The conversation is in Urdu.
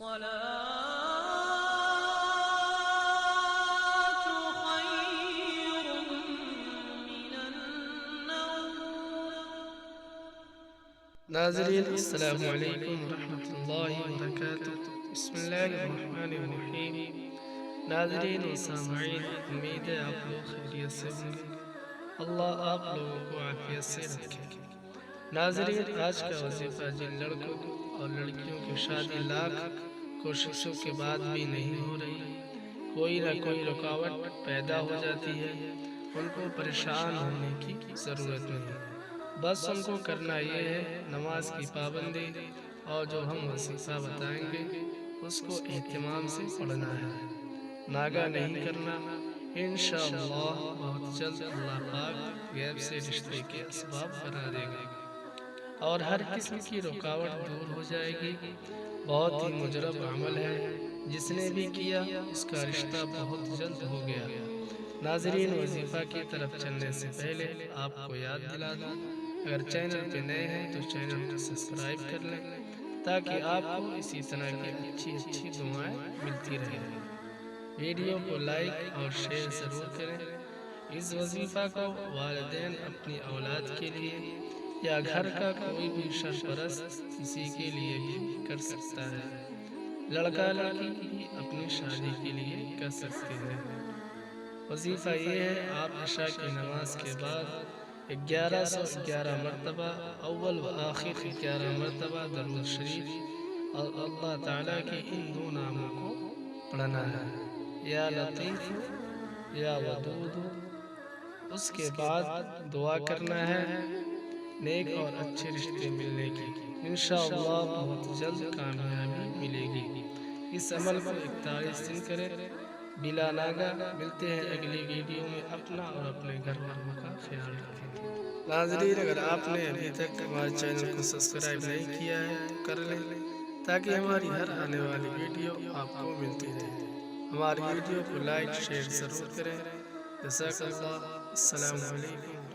ناظرین السلام علیکم ورحمۃ اللہ وبرکاتہ۔ بسم اللہ الرحمن الرحیم۔ ناظرین و سامعین، امید ہے آپ لوگ خیریت سے ہوں گے۔ اللہ آپ لوگوں کو عافیت سے رکھے۔ ناظرین، آج کا وظیفہ جن لڑکوں اور لڑکیوں کی شادی لاکھ کوششوں کے بعد بھی نہیں ہو رہی، کوئی نہ کوئی رکاوٹ پیدا ہو جاتی ہے، ان کو پریشان ہونے کی ضرورت نہیں۔ بس ان کو کرنا یہ ہے، نماز کی پابندی اور جو ہم وظیفہ بتائیں گے اس کو اہتمام سے پڑھنا ہے، ناغہ نہیں کرنا۔ انشاءاللہ بہت جلد اللہ پاک غیب سے رشتے کے اسباب بنا دے گا اور ہر قسم کی رکاوٹ دور ہو جائے گی۔ بہت ہی مجرب عمل ہے، جس نے بھی کیا اس کا رشتہ بہت جلد ہو گیا۔ ناظرین، وظیفہ کی طرف چلنے سے پہلے آپ کو یاد دلا دوں، اگر چینل پہ نئے ہیں تو چینل کو سبسکرائب کر لیں تاکہ آپ کو اسی طرح کی اچھی دعائیں ملتی رہیں۔ ویڈیو کو لائک اور شیئر ضرور کریں۔ اس وظیفہ کو والدین اپنی اولاد کے لیے یا گھر کا کوئی بھی سرپرست کسی کے لیے بھی کر سکتا ہے۔ لڑکا لڑکی بھی اپنی شادی کے لیے کر سکتے ہیں۔ وظیفہ یہ ہے، آپ عشاء کی نماز کے بعد 1111 مرتبہ اول و آخر 11 مرتبہ درود شریف اور اللہ تعالیٰ کے ان دو ناموں کو پڑھنا ہے، یا لطیف یا ودود۔ اس کے بعد دعا کرنا ہے نیک اور اچھے رشتے ملنے کی۔ انشاءاللہ بہت جلد کامیابی ملے گی۔ اس عمل کو 41 دن کریں بلا ناغہ۔ ملتے ہیں اگلی ویڈیو میں۔ اپنا اور اپنے گھر والوں کا خیال رکھیں۔ ناظرین، اگر آپ نے ابھی تک ہمارے چینل کو سبسکرائب نہیں کیا ہے تو کر لیں تاکہ ہماری ہر آنے والی ویڈیو آپ کو ملتی رہے۔ ہماری ویڈیو کو لائک شیئر ضرور کریں۔ جزاک اللہ۔ السلام علیکم۔